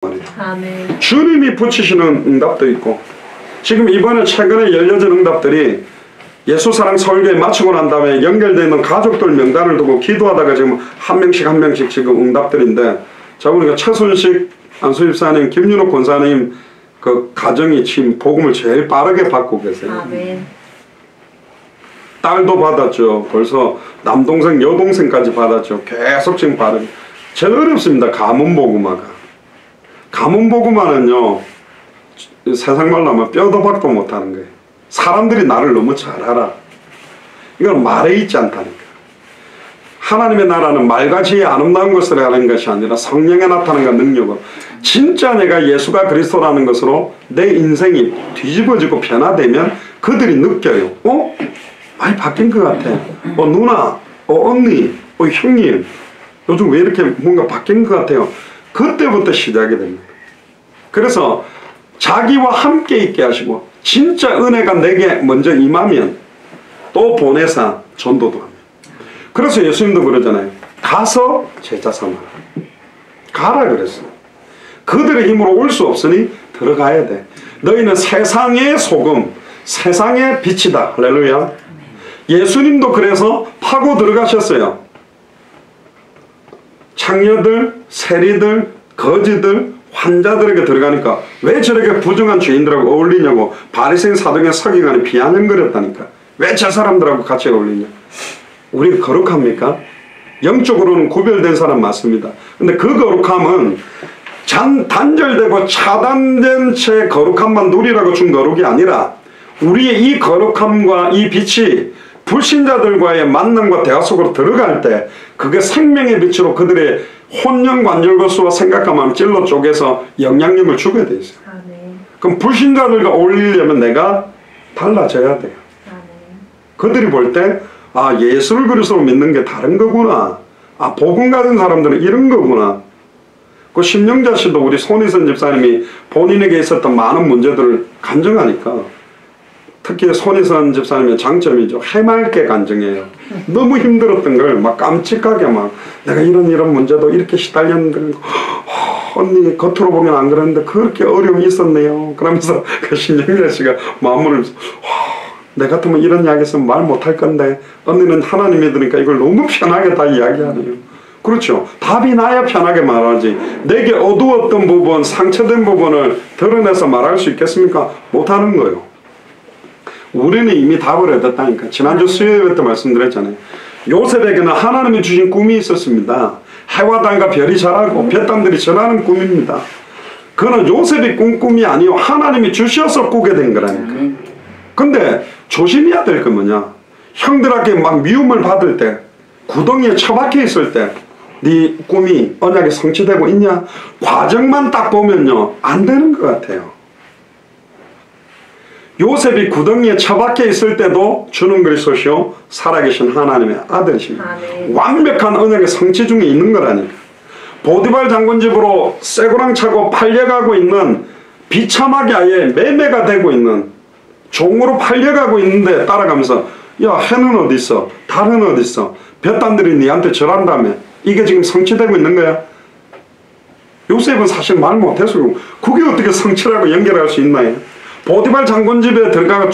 아멘. 주님이 붙이시는 응답도 있고, 지금 이번에 최근에 열려진 응답들이 예수 사랑 설교에 마치고 난 다음에 연결되어 있는 가족들 명단을 두고 기도하다가 지금 한 명씩 지금 응답들인데, 자, 보니까 최순식 안수집사님, 김윤옥 권사님 그 가정이 지금 복음을 제일 빠르게 받고 계세요. 아멘. 딸도 받았죠. 벌써 남동생, 여동생까지 받았죠. 계속 지금 받은. 제일 어렵습니다. 가문복음화가. 가문복음화는요, 세상 말로 하면 뼈도 박도 못하는 거예요. 사람들이 나를 너무 잘 알아. 이건 말에 있지 않다니까. 하나님의 나라는 말같이 아름다운 것을 하는 것이 아니라 성령의 나타남과 능력으로, 진짜 내가 예수가 그리스도라는 것으로 내 인생이 뒤집어지고 변화되면 그들이 느껴요. 많이 바뀐 것 같아. 누나, 언니, 형님, 요즘 왜 이렇게 뭔가 바뀐 것 같아요. 그때부터 시작이 됩니다. 그래서 자기와 함께 있게 하시고, 진짜 은혜가 내게 먼저 임하면 또 보내사 전도도 합니다. 그래서 예수님도 그러잖아요. 가서 제자 삼아라. 가라 그랬어요. 그들의 힘으로 올 수 없으니 들어가야 돼. 너희는 세상의 소금, 세상의 빛이다. 할렐루야. 예수님도 그래서 파고 들어가셨어요. 창녀들, 세리들, 거지들, 환자들에게 들어가니까 왜 저렇게 부정한 죄인들하고 어울리냐고 바리새인 사도의 서기관이 비아냥거렸다니까. 왜 저 사람들하고 같이 어울리냐. 우리가 거룩합니까? 영적으로는 구별된 사람 맞습니다. 근데 그 거룩함은 단절되고 차단된 채 거룩함만 누리라고 준 거룩이 아니라, 우리의 이 거룩함과 이 빛이 불신자들과의 만남과 대화 속으로 들어갈 때 그게 생명의 빛으로 그들의 혼령 관절거수와 생각감을 찔러 쪼개서 영향력을 주게 돼 있어요. 그럼 불신자들과 어울리려면 내가 달라져야 돼요. 그들이 볼 때 예수를 그리스도로 믿는 게 다른 거구나. 복음 가진 사람들은 이런 거구나. 그 심령자 씨도 우리 손희선 집사님이 본인에게 있었던 많은 문제들을 간증하니까, 특히 손희선 집사님의 장점이죠. 해맑게 간증해요. 너무 힘들었던 걸 막 깜찍하게 막, 내가 이런 문제도 이렇게 시달렸는데, 언니 겉으로 보면 안 그랬는데 그렇게 어려움이 있었네요. 그러면서 그 심령자 씨가 마음을, 내 같으면 이런 이야기 했으면 말 못할 건데 언니는 하나님 믿으니까 이걸 너무 편하게 다 이야기하네요. 그렇죠. 답이 나야 편하게 말하지. 내게 어두웠던 부분, 상처된 부분을 드러내서 말할 수 있겠습니까? 못하는 거예요. 우리는 이미 답을 얻었다니까. 지난주 수요일 때 말씀드렸잖아요. 요셉에게는 하나님이 주신 꿈이 있었습니다. 해와 달과 별이 자라고 볕담들이 절하는 꿈입니다. 그거는 요셉이 꾼 꿈이 아니요, 하나님이 주셔서 꾸게 된 거라니까. 근데 조심해야 될 건 뭐냐. 형들에게 막 미움을 받을 때, 구덩이에 처박혀 있을 때 네 꿈이 언약에 성취되고 있냐? 과정만 딱 보면요, 안 되는 것 같아요. 요셉이 구덩이에 처박혀 있을 때도 주는 그리스도시요 살아계신 하나님의 아들이십니다. 완벽한 언약의 성취 중에 있는 거라니까. 보디발 장군 집으로 쇠고랑 차고 팔려가고 있는, 비참하게 아예 매매가 되고 있는, 종으로 팔려가고 있는데 따라가면서, 야, 해는 어디 있어? 달은 어디 있어? 볕단들이 니한테 절한다며. 이게 지금 성취되고 있는 거야? 요셉은 사실 말 못해서 그게 어떻게 성취라고 연결할 수 있나요? 보디발 장군 집에 들어가서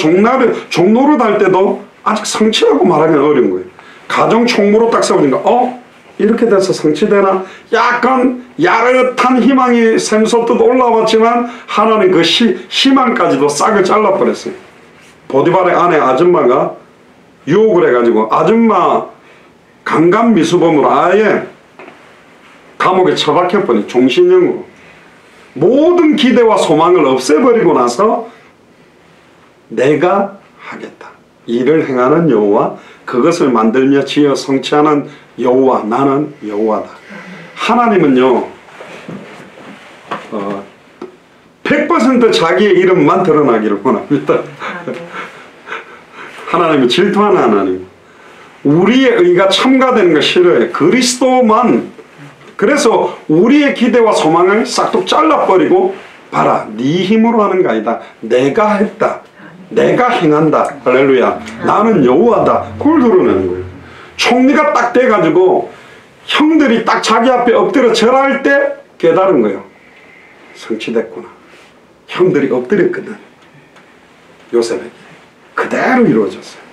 종노릇 할 때도 아직 성취라고 말하기는 어려운 거예요. 가정 총무로 딱 세우니까 이렇게 돼서 성취되나? 약간 야릇한 희망이 샘솟듯 올라왔지만 하나는 그 희망까지도 싹을 잘라버렸어요. 보디발의 아내 아줌마가 유혹을 해가지고 아줌마 강간미수범으로 아예 감옥에 처박혀버린, 종신형으로. 모든 기대와 소망을 없애버리고 나서 내가 하겠다. 일을 행하는 여호와, 그것을 만들며 지어 성취하는 여호와, 나는 여호와다. 하나님은요 100% 자기의 이름만 드러나기를 원합니다. 하나님은 질투하는 하나님. 우리의 의가 첨가되는 걸 싫어해. 그리스도만. 그래서 우리의 기대와 소망을 싹둑 잘라버리고, 봐라, 네 힘으로 하는 게 아니다. 내가 했다. 내가 행한다. 할렐루야. 나는 여호와다. 그걸 드러내는 거예요. 총리가 딱 돼가지고 형들이 딱 자기 앞에 엎드려 절할 때 깨달은 거예요. 성취됐구나. 형들이 엎드렸거든. 요셉에게. 그대로 이루어졌어요.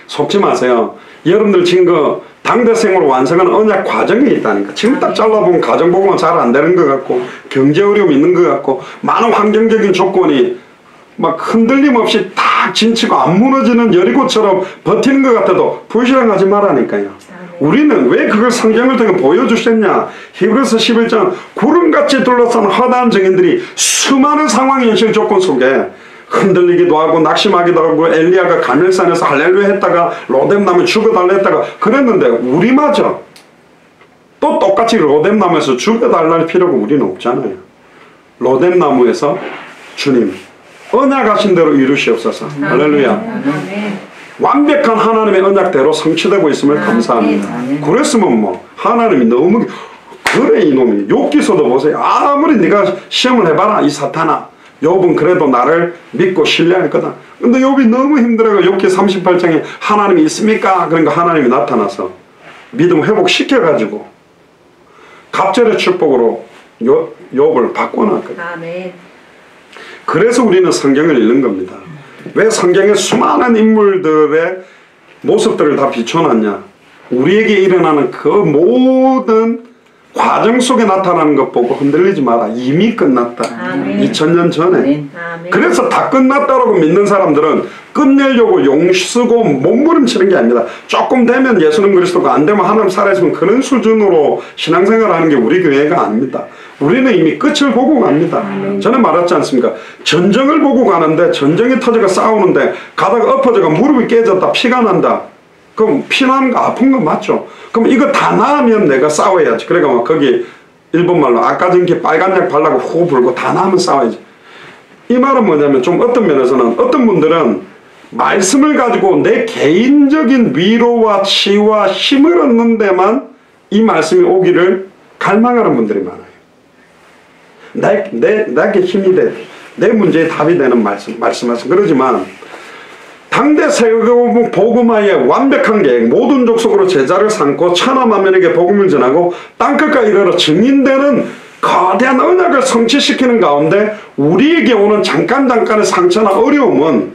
속지 마세요. 여러분들 지금 그 당대생으로 완성하는 언약 과정에 있다니까. 지금 딱 잘라보면 가정복음은 잘 안 되는 것 같고, 경제 어려움이 있는 것 같고, 많은 환경적인 조건이 막 흔들림 없이 딱 진치고 안 무너지는 여리고처럼 버티는 것 같아도 불신앙하지 말라니까요. 우리는 왜 그걸 성경을 통해 보여주셨냐. 히브리서 11장 구름같이 둘러싼 허다한 증인들이 수많은 상황 현실 조건 속에 흔들리기도 하고 낙심하기도 하고 엘리야가 갈멜산에서 할렐루야 했다가 로뎀나무에 죽어달라 했다가 그랬는데 우리마저 또 똑같이 로뎀나무에서 죽어달라는 필요가 우리는 없잖아요. 로뎀나무에서 주님 언약하신 대로 이루시옵소서. 할렐루야. 완벽한 하나님의 언약대로 성취되고 있음을 감사합니다. 그랬으면 뭐 하나님이 너무 그래 이놈이 욥기서도 보세요. 아무리 네가 시험을 해봐라 이 사탄아. 욥은 그래도 나를 믿고 신뢰할 거다. 근데 욥이 너무 힘들어요. 욥기 38장에 하나님이 있습니까? 그러니까 하나님이 나타나서 믿음 회복시켜가지고 갑절의 축복으로 욥을 바꿔놨거든요. 그래서 우리는 성경을 읽는 겁니다. 왜 성경에 수많은 인물들의 모습들을 다 비춰놨냐. 우리에게 일어나는 그 모든 과정 속에 나타나는 것 보고 흔들리지 마라. 이미 끝났다. 2000년 전에. 그래서 다 끝났다라고 믿는 사람들은 끝내려고 용쓰고 몸부림치는 게 아닙니다. 조금 되면 예수는 그리스도가 안 되면 하나님 살아있으면 그런 수준으로 신앙생활하는 게 우리 교회가 아닙니다. 우리는 이미 끝을 보고 갑니다. 저는 말했지 않습니까? 전쟁을 보고 가는데 전쟁이 터져가 싸우는데 가다가 엎어져가 무릎이 깨졌다 피가 난다. 그럼 피나는 거 아픈 거 맞죠? 그럼 이거 다 나으면 내가 싸워야지. 그러니까 막 거기 일본말로 아까 전기 빨간 약 바르고 후 불고 다 나으면 싸워야지. 이 말은 뭐냐면 좀 어떤 면에서는 어떤 분들은 말씀을 가지고 내 개인적인 위로와 치유와 힘을 얻는 데만 이 말씀이 오기를 갈망하는 분들이 많아요. 나에게 힘이 돼. 내 문제에 답이 되는 말씀하세요. 그러지만 당대 세계복음 복음화의 완벽한 계획, 모든 족속으로 제자를 삼고 천하 만민에게 복음을 전하고 땅끝까지 이르러 증인되는 거대한 언약을 성취시키는 가운데 우리에게 오는 잠깐의 상처나 어려움은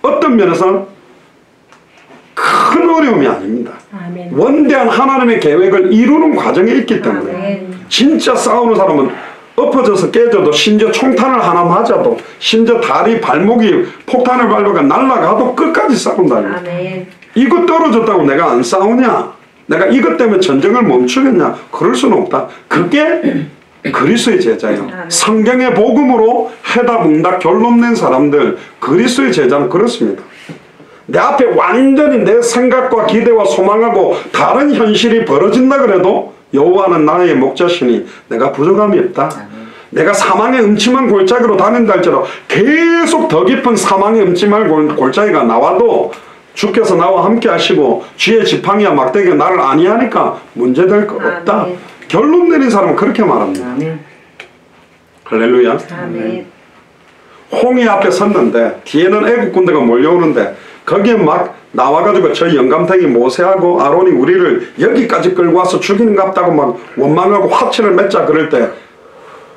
어떤 면에서 큰 어려움이 아닙니다. 아멘. 원대한 하나님의 계획을 이루는 과정에 있기 때문에 아멘. 진짜 싸우는 사람은 엎어져서 깨져도 심지어 총탄을 하나 맞아도 심지어 다리 발목이 폭탄을 밟아가 날아가도 끝까지 싸운다. 이거 떨어졌다고 내가 안 싸우냐? 내가 이것 때문에 전쟁을 멈추겠냐? 그럴 수는 없다. 그게 그리스도의 제자예요. 성경의 복음으로 해답응답 결론 낸 사람들 그리스도의 제자는 그렇습니다. 내 앞에 완전히 내 생각과 기대와 소망하고 다른 현실이 벌어진다 그래도 여호와는 나의 목자시니 내가 부족함이 없다. 내가 사망의 음침한 골짜기로 다닌다 할지라도 계속 더 깊은 사망의 음침한 골짜기가 나와도 주께서 나와 함께 하시고 쥐의 지팡이와 막대기가 나를 아니하니까 문제될 것 없다. 결론 내린 사람은 그렇게 말합니다. 할렐루야. 홍해 앞에 섰는데 뒤에는 애국 군대가 몰려오는데 거기에 막 나와가지고 저 영감탱이 모세하고 아론이 우리를 여기까지 끌고 와서 죽이는 것 같다고 막 원망하고 화친을 맺자 그럴 때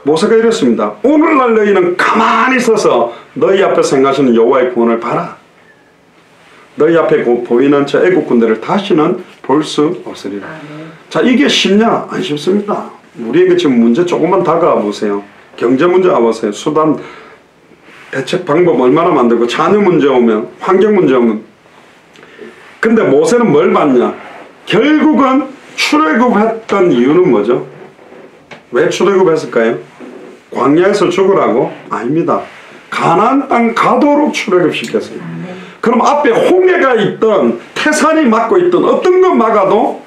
모세가 이랬습니다. 오늘날 너희는 가만히 서서 너희 앞에 생각하시는 여호와의 구원을 봐라. 너희 앞에 보이는 저 애국 군대를 다시는 볼 수 없으리라. 자, 이게 쉽냐? 안 쉽습니다. 우리에게 지금 문제 조금만 다가와 보세요. 경제 문제 와보세요. 수단 대책 방법 얼마나 만들고 자녀 문제 오면 환경 문제 오면 근데 모세는 뭘 봤냐? 결국은 출애굽했던 이유는 뭐죠? 왜 출애굽했을까요? 광야에서 죽으라고? 아닙니다. 가나안 땅 가도록 출애굽시켰어요. 그럼 앞에 홍해가 있던 태산이 막고 있던 어떤 것 막아도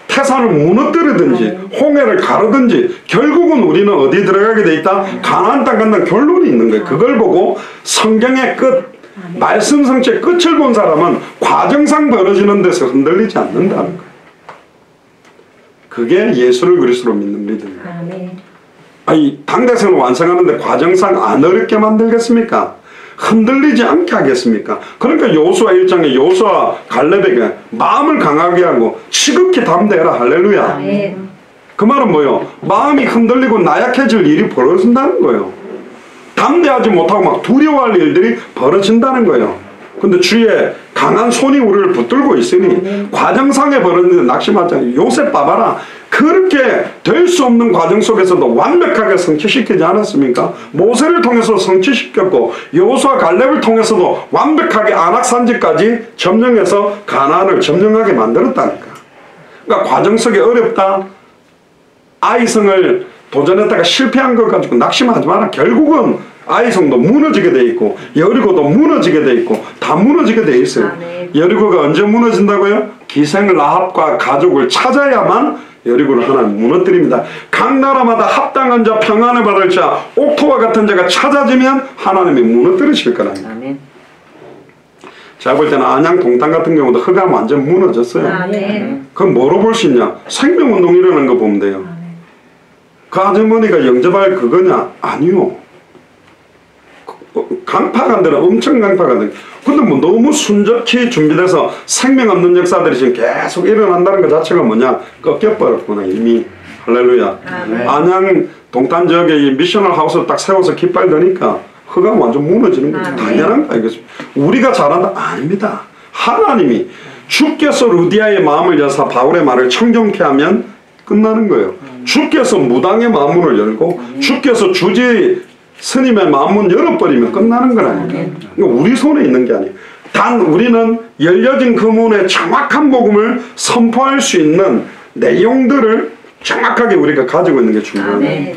태산을 무너뜨리든지 홍해를 가르든지 결국은 우리는 어디 들어가게 돼 있다? 가나안 땅 간다는 결론이 있는 거예요. 그걸 보고 성경의 끝 말씀 성취의 끝을 본 사람은 과정상 벌어지는 데서 흔들리지 않는다는 거예요. 그게 예수를 그리스도로 믿는 믿음입니다. 아니 당대생을 완성하는데 과정상 안 어렵게 만들겠습니까? 흔들리지 않게 하겠습니까? 그러니까 요수아 1장에 요수아 갈렙에게 마음을 강하게 하고 지극히 담대해라. 할렐루야. 그 말은 뭐예요? 마음이 흔들리고 나약해질 일이 벌어진다는 거예요. 담대하지 못하고 막 두려워할 일들이 벌어진다는 거예요. 근데 주의 강한 손이 우리를 붙들고 있으니 과정상에 벌어지는 낙심하지 않아요. 요셉 봐봐라. 그렇게 될 수 없는 과정 속에서도 완벽하게 성취시키지 않았습니까? 모세를 통해서 성취시켰고 여호수아 갈렙을 통해서도 완벽하게 안악산지까지 점령해서 가나안을 점령하게 만들었다니까. 그러니까 과정 속에 어렵다. 아이성을 도전했다가 실패한 것 가지고 낙심하지 마라. 결국은 아이성도 무너지게 돼 있고 여리고도 무너지게 돼 있고 다 무너지게 돼 있어요. 여리고가 언제 무너진다고요? 기생 라합과 가족을 찾아야만 여리고를 하나님 무너뜨립니다. 각 나라마다 합당한 자, 평안을 받을 자, 옥토와 같은 자가 찾아지면 하나님이 무너뜨리실 거랍니다. 제가 볼 때는 안양 동탄 같은 경우도 흑암 완전 무너졌어요. 그럼 뭐로 볼 수 있냐? 생명운동 일어나는 거 보면 돼요. 그 아주머니가 영접할 그거냐? 아니요. 강파가 되는 엄청 강파가 되는. 근데 뭐 너무 순적히 준비돼서 생명 없는 역사들이 지금 계속 일어난다는 것 자체가 뭐냐? 꺾여버렸구나 이미. 할렐루야. 안양 동탄 지역에 이 미셔널 하우스를 딱 세워서 깃발 드니까 흑암 완전 무너지는 거죠. 당연한 거 알겠습니다. 우리가 잘한다? 아닙니다. 하나님이 주께서 루디아의 마음을 여사 바울의 말을 청정케 하면 끝나는 거예요. 주께서 무당의 마음문을 열고 주께서 주지 스님의 마음문 열어버리면 끝나는 건 아니에요. 우리 손에 있는 게 아니에요. 단 우리는 열려진 그 문에 정확한 복음을 선포할 수 있는 내용들을 정확하게 우리가 가지고 있는 게 중요해요.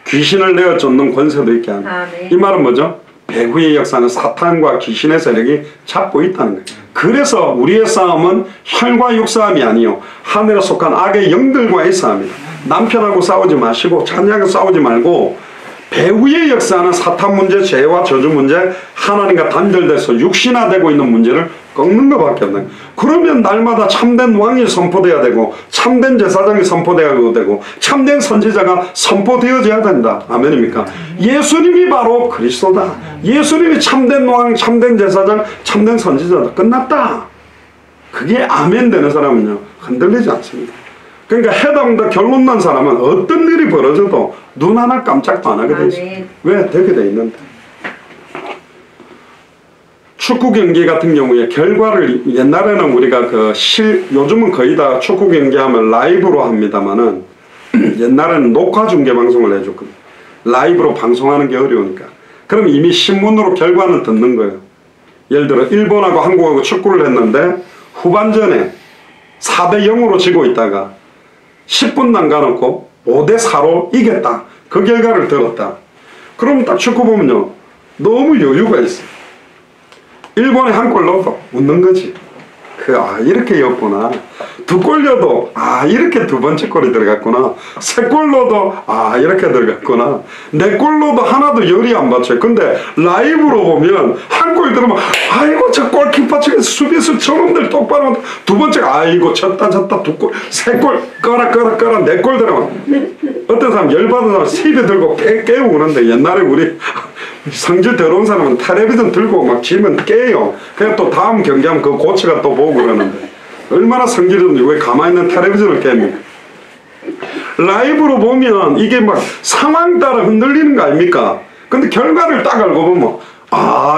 귀신을 내어 쫓는 권세도 있게 하는. 이 말은 뭐죠? 배후의 역사는 사탄과 귀신의 세력이 잡고 있다는 거예요. 그래서 우리의 싸움은 혈과 육 싸움이 아니요 하늘에 속한 악의 영들과의 싸움이다. 남편하고 싸우지 마시고 자녀하고 싸우지 말고 배후의 역사는 사탄 문제, 죄와 저주 문제, 하나님과 단절돼서 육신화되고 있는 문제를 꺾는 것밖에 없는. 그러면 날마다 참된 왕이 선포돼야 되고 참된 제사장이 선포되어야 되고 참된 선지자가 선포되어져야 된다. 아멘입니까? 예수님이 바로 그리스도다. 예수님이 참된 왕, 참된 제사장, 참된 선지자다. 끝났다. 그게 아멘 되는 사람은요 흔들리지 않습니다. 그러니까 해당과 결론 난 사람은 어떤 일이 벌어져도 눈 하나 깜짝도 안 하게 돼 있어요. 왜? 되게 돼 있는데. 축구 경기 같은 경우에 결과를 옛날에는 우리가 요즘은 거의 다 축구 경기하면 라이브로 합니다만은 옛날에는 녹화 중계 방송을 해줬거든요. 라이브로 방송하는 게 어려우니까. 그럼 이미 신문으로 결과는 듣는 거예요. 예를 들어 일본하고 한국하고 축구를 했는데 후반전에 4대 0으로 지고 있다가 10분 남겨놓고 5대 4로 이겼다. 그 결과를 들었다. 그럼 딱 축구 보면요 너무 여유가 있어. 일본에 한 골 넣어도 웃는 거지. 이렇게 였구나. 2골 넣어도 이렇게 두 번째 골이 들어갔구나. 3골 넣어도 이렇게 들어갔구나. 4골 넣어도 하나도 열이 안 받쳐요. 근데 라이브로 보면 한 골 들으면 아이고 저 골키퍼 측에서 수비수 저놈들 똑바로 두 번째 아이고 쳤다 2골 3골 꺼라 4골 들어가면 어떤 사람 열받은 사람 시비 들고 깨우고 그러는데 옛날에 우리 성질 더러운 사람은 텔레비전 들고 막 지면 깨요. 그냥 또 다음 경기하면 그 고치가 또 보고 그러는데 얼마나 성질이 좋은지 왜 가만히 있는 텔레비전을 깹니까? 라이브로 보면 이게 막 상황 따라 흔들리는 거 아닙니까? 근데 결과를 딱 알고 보면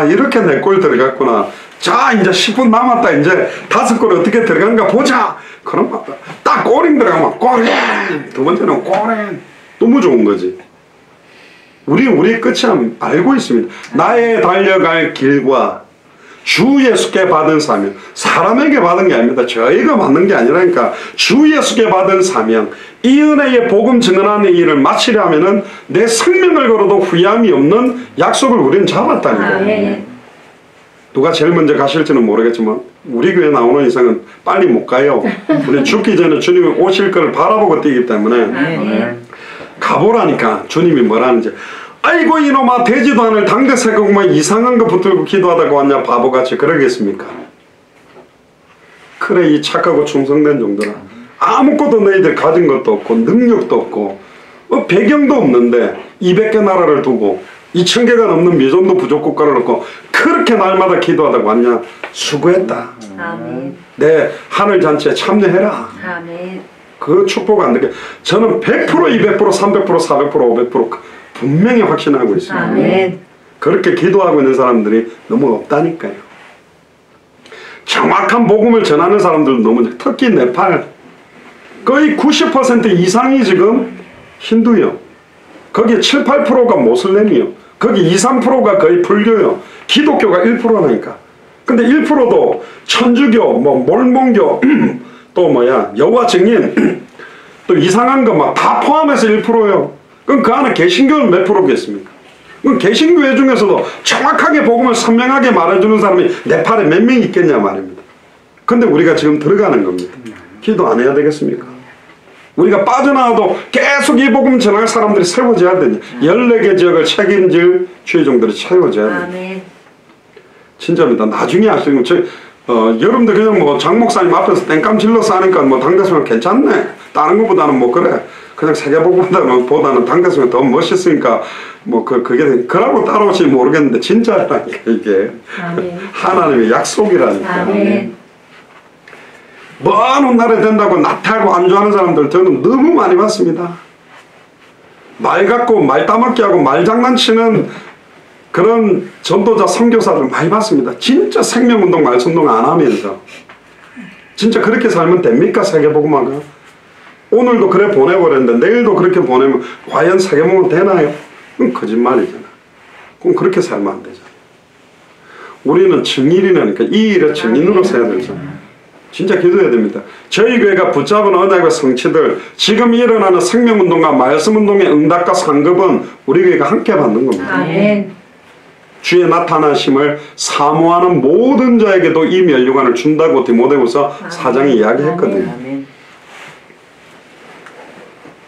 이렇게 4골 들어갔구나. 자 이제 10분 남았다. 이제 5골 어떻게 들어간가 보자. 그럼 딱 골인 들어가면 골인. 두 번째는 골인. 너무 좋은 거지. 우리의 끝이 알고 있습니다. 나의 달려갈 길과 주 예수께 받은 사명, 사람에게 받은 게 아닙니다. 저희가 받는 게 아니라니까. 주 예수께 받은 사명, 이 은혜의 복음 증언하는 일을 마치려면은 내 생명을 걸어도 후회함이 없는 약속을 우리는 잡았다니까요. 누가 제일 먼저 가실지는 모르겠지만 우리 교회 나오는 이상은 빨리 못 가요. 우리 죽기 전에 주님이 오실 것을 바라보고 뛰기 때문에 가보라니까. 주님이 뭐라는지. 아이고 이놈아 되지도 않을 당대 세공만 이상한 거 붙들고 기도하다가 왔냐 바보같이 그러겠습니까? 그래 이 착하고 충성된 종들아, 아무것도 너희들 가진 것도 없고 능력도 없고 배경도 없는데 200개 나라를 두고 2000개가 넘는 미전도 부족 국가를 놓고 그렇게 날마다 기도하다가 왔냐. 수고했다. 아멘. 내 하늘잔치에 참여해라. 아멘. 그 축복 안 되게 저는 100%, 200%, 300%, 400%, 500% 분명히 확신하고 있습니다. 아멘. 그렇게 기도하고 있는 사람들이 너무 없다니까요. 정확한 복음을 전하는 사람들도 너무, 특히 네팔 거의 90% 이상이 지금 힌두요. 거기에 7, 8%가 모슬렘이요. 거기 2, 3%가 거의 불교요. 기독교가 1%라니까. 근데 1%도 천주교, 뭐 몰몬교, 또 뭐야 여호와 증인, 또 이상한 거 막 다 포함해서 1%요. 그럼 그 안에 개신교는 몇 프로겠습니까? 그럼 개신교회 중에서도 정확하게 복음을 선명하게 말해주는 사람이 네팔에 몇 명 있겠냐 말입니다. 근데 우리가 지금 들어가는 겁니다. 기도 안 해야 되겠습니까? 우리가 빠져나와도 계속 이 복음 전할 사람들이 세워져야 되냐. 14개 지역을 책임질 주의종들이 채워져야 돼요. 진짜입니다. 나중에 아시는 거, 여러분들 그냥 뭐 장 목사님 앞에서 땡감 질러서 하니까 뭐 당대수는 괜찮네. 다른 것보다는 뭐 그래. 그냥 세계복음보다는 당대수가 더 멋있으니까 뭐 그게 그라고 따라올지 모르겠는데 진짜라니까 이게. 아멘. 하나님의 약속이라니까. 아멘. 먼 훗날에 된다고 나태하고 안주하는 사람들 저는 너무 많이 봤습니다. 말 갖고 말 따먹기 하고 말 장난치는 그런 전도자 선교사들 많이 봤습니다. 진짜 생명운동 말씀운동 안 하면서 진짜 그렇게 살면 됩니까? 세계복음화가 오늘도 그래 보내버렸는데 내일도 그렇게 보내면 과연 세계복음 되나요? 그건 거짓말이잖아. 그럼 그렇게 살면 안 되잖아. 우리는 증인이라니까 이 일의 증인으로 서야 되잖아. 진짜 기도해야 됩니다. 저희 교회가 붙잡은 언약의 성취들, 지금 일어나는 생명운동과 말씀운동의 응답과 상급은 우리 교회가 함께 받는 겁니다. 아멘. 주의 나타나심을 사모하는 모든 자에게도 이 면류관을 준다고 디모데후서 4장에 이야기했거든요. 아멘.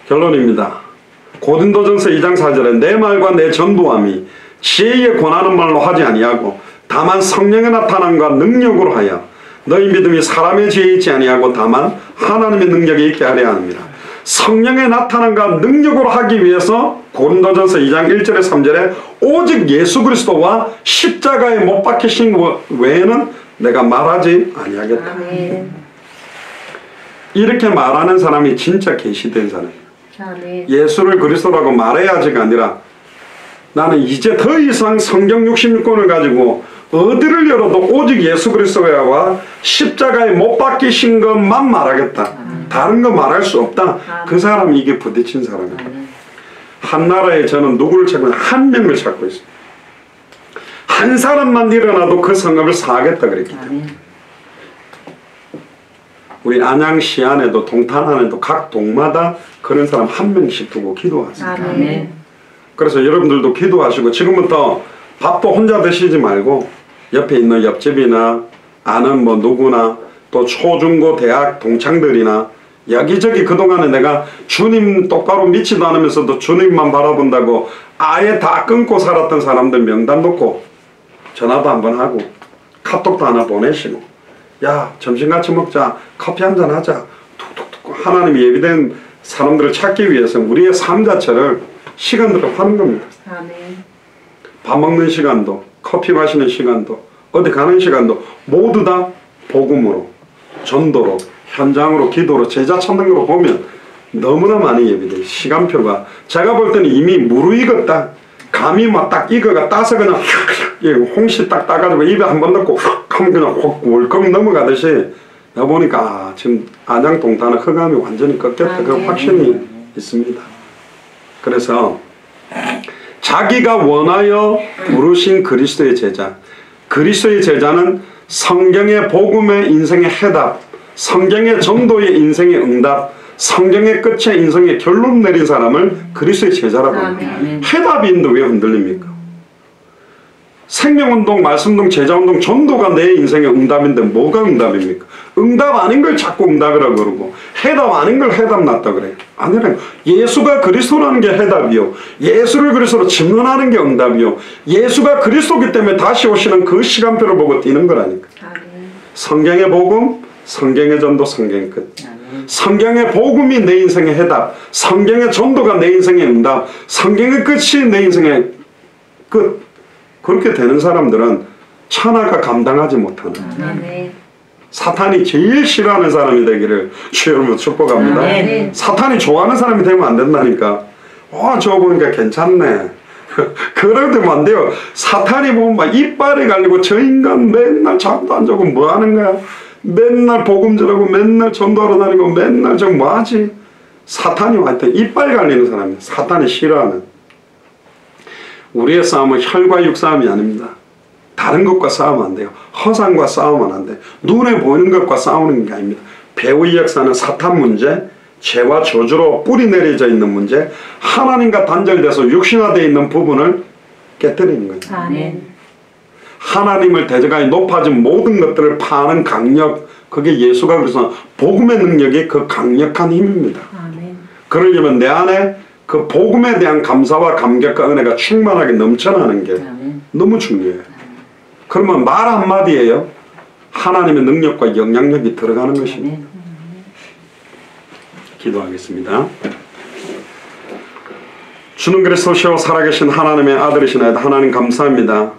결론입니다. 고린도전서 2장 4절에 내 말과 내 전도함이 지혜에 권하는 말로 하지 아니하고 다만 성령의 나타남과 능력으로 하여 너희 믿음이 사람의 지혜에 있지 아니하고 다만 하나님의 능력에 있게 하려 합니다. 성령의 나타남과 능력으로 하기 위해서 고린도전서 2장 1절에 3절에 오직 예수 그리스도와 십자가에 못 박히신 외에는 내가 말하지 아니하겠다. 아멘. 이렇게 말하는 사람이 진짜 계시된 사람이에요. 아멘. 예수를 그리스도라고 말해야지가 아니라 나는 이제 더 이상 성경 66권을 가지고 어디를 열어도 오직 예수 그리스도와 십자가에 못 박히신 것만 말하겠다. 다른 거 말할 수 없다. 그 사람이 이게 부딪힌 사람이다. 한 나라에 저는 누구를 찾고 한 명을 찾고 있습니다. 한 사람만 일어나도 그 성읍을 사하겠다 그랬기 때문에 우리 안양 시안에도 동탄 안에도 각 동마다 그런 사람 한 명씩 두고 기도하세요. 아멘. 그래서 여러분들도 기도하시고 지금부터 밥도 혼자 드시지 말고 옆에 있는 옆집이나 아는 뭐 누구나 또 초중고 대학 동창들이나 여기저기 그동안에 내가 주님 똑바로 믿지도 않으면서도 주님만 바라본다고 아예 다 끊고 살았던 사람들 명단 놓고 전화도 한번 하고 카톡도 하나 보내시고 야 점심 같이 먹자 커피 한잔 하자 툭툭툭 하나님이 예비된 사람들을 찾기 위해서 우리의 삶 자체를 시간들을 하는 겁니다. 아멘. 밥 먹는 시간도 커피 마시는 시간도 어디 가는 시간도 모두 다 복음으로 전도로 현장으로 기도로 제자 찾는 거로 보면 너무나 많이 예비돼. 시간표가 제가 볼 때는 이미 무르익었다. 감이 막 딱 익어가 따서 그냥 홍시 딱 따가지고 입에 한 번 넣고 하면 그냥 월꺽 넘어가듯이 내가 보니까 지금 안양 동탄의 흑암이 완전히 꺾였다. 그 확신이 있습니다. 그래서 자기가 원하여 부르신 그리스도의 제자, 그리스도의 제자는 성경의 복음의 인생의 해답, 성경의 전도의 인생의 응답, 성경의 끝에 인생의 결론 내린 사람을 그리스도의 제자라고 합니다. 해답이 있는데 왜 흔들립니까? 생명운동, 말씀운동, 제자운동, 전도가 내 인생의 응답인데 뭐가 응답입니까? 응답 아닌 걸 자꾸 응답이라고 그러고 해답 아닌 걸 해답 났다 그래요. 아니라 예수가 그리스도라는 게 해답이요. 예수를 그리스도로 증언하는 게 응답이요. 예수가 그리스도기 때문에 다시 오시는 그 시간표를 보고 뛰는 거라니까. 성경의 복음, 성경의 전도, 성경의 끝. 성경의 복음이 내 인생의 해답, 성경의 전도가 내 인생의 응답, 성경의 끝이 내 인생의 끝. 그렇게 되는 사람들은 천하가 감당하지 못하는 사탄이 제일 싫어하는 사람이 되기를 주의 이름으로 축복합니다. 네. 사탄이 좋아하는 사람이 되면 안 된다니까. 저거 보니까 괜찮네. 그러면 되면 안 돼요. 사탄이 보면 막 이빨이 갈리고 저 인간 맨날 잠도 안 자고 뭐 하는 거야. 맨날 복음 전하고 맨날 전도하러 다니고 맨날 저 뭐 하지. 사탄이 완전 이빨 갈리는 사람이에요. 사탄이 싫어하는. 우리의 싸움은 혈과 육 싸움이 아닙니다. 다른 것과 싸우면 안 돼요. 허상과 싸우면 안 돼요. 눈에 보이는 것과 싸우는 게 아닙니다. 배후의 역사는 사탄 문제, 죄와 저주로 뿌리 내려져 있는 문제, 하나님과 단절돼서 육신화되어 있는 부분을 깨뜨리는 거예요. 아멘. 하나님을 대적하여 높아진 모든 것들을 파는 강력, 그게 예수가 그래서 복음의 능력이 그 강력한 힘입니다. 아멘. 그러려면 내 안에 그 복음에 대한 감사와 감격과 은혜가 충만하게 넘쳐나는 게 너무 중요해요. 그러면 말 한마디에요 하나님의 능력과 영향력이 들어가는 것입니다. 기도하겠습니다. 주는 그리스도시요 살아계신 하나님의 아들이시나이다. 하나님 감사합니다.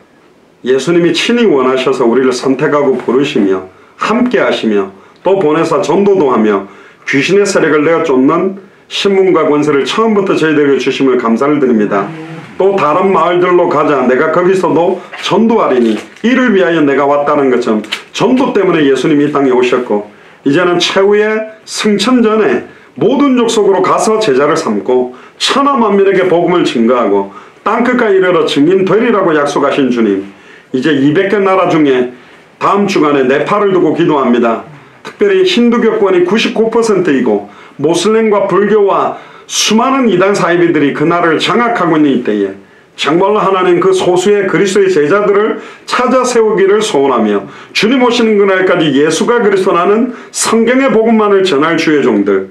예수님이 친히 원하셔서 우리를 선택하고 부르시며 함께 하시며 또 보내사 전도도 하며 귀신의 세력을 내어 쫓는 신문과 권세를 처음부터 저희들에게 주심을 감사를 드립니다. 또 다른 마을들로 가자. 내가 거기서도 전도하리니 이를 위하여 내가 왔다는 것처럼 전도 때문에 예수님이 이 땅에 오셨고 이제는 최후의 승천전에 모든 족속으로 가서 제자를 삼고 천하 만민에게 복음을 증거하고 땅끝까지 이르러 증인 되리라고 약속하신 주님, 이제 200개 나라 중에 다음 주간에 네팔을 두고 기도합니다. 특별히 힌두교권이 99%이고 모슬림과 불교와 수많은 이단 사이비들이 그 나라를 장악하고 있는 이때에 정말로 하나님 그 소수의 그리스도의 제자들을 찾아 세우기를 소원하며 주님 오시는 그날까지 예수가 그리스도라는 성경의 복음만을 전할 주의 종들,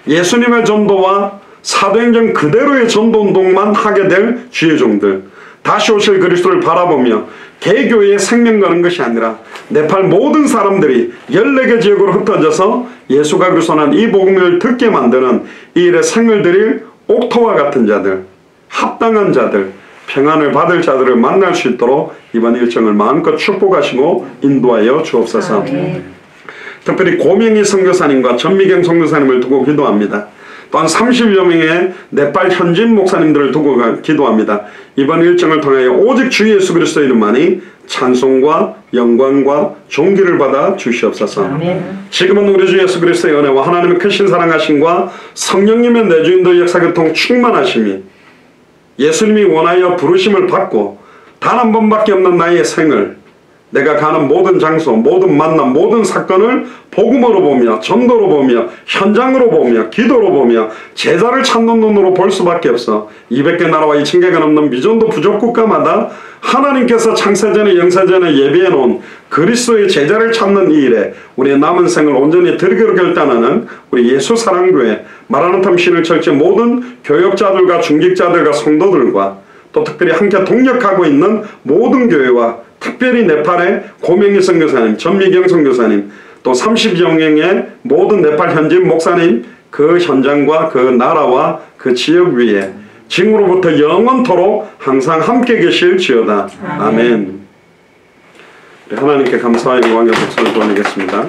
예수님의 전도와 사도행전 그대로의 전도운동만 하게 될 주의 종들, 다시 오실 그리스도를 바라보며 개교의 생명 거는 것이 아니라 네팔 모든 사람들이 14개 지역으로 흩어져서 예수가 그리스도라는 이 복음을 듣게 만드는 이 일에 생을 드릴 옥토와 같은 자들, 합당한 자들, 평안을 받을 자들을 만날 수 있도록 이번 일정을 마음껏 축복하시고 인도하여 주옵소서. 특별히 고명희 선교사님과 전미경 선교사님을 두고 기도합니다. 또한 30여 명의 네팔 현진 목사님들을 두고 기도합니다. 이번 일정을 통하여 오직 주 예수 그리스도 이름만이 찬송과 영광과 존귀를 받아 주시옵소서. 아멘. 지금은 우리 주 예수 그리스도의 은혜와 하나님의 크신 사랑하심과 성령님의 내주인도 역사교통 충만하심이 예수님이 원하여 부르심을 받고 단 한 번밖에 없는 나의 생을, 내가 가는 모든 장소, 모든 만남, 모든 사건을 복음으로 보며 전도로 보며 현장으로 보며 기도로 보며 제자를 찾는 눈으로 볼 수밖에 없어. 200개 나라와 2000개가 넘는 미전도 부족 국가마다 하나님께서 창세전에 영세전에 예비해 놓은 그리스도의 제자를 찾는 이 일에 우리의 남은 생을 온전히 드리기로 결단하는 우리 예수 사랑교회 마라나탐 신일철제 모든 교역자들과 중직자들과 성도들과 또 특별히 함께 동력하고 있는 모든 교회와 특별히 네팔의 고명희 선교사님, 전미경 선교사님, 또 30여 명의 모든 네팔 현진 목사님, 그 현장과 그 나라와 그 지역 위에 지금으로부터 영원토록 항상 함께 계실지어다. 아멘. 하나님께 감사의 영광의 박수를 보내겠습니다.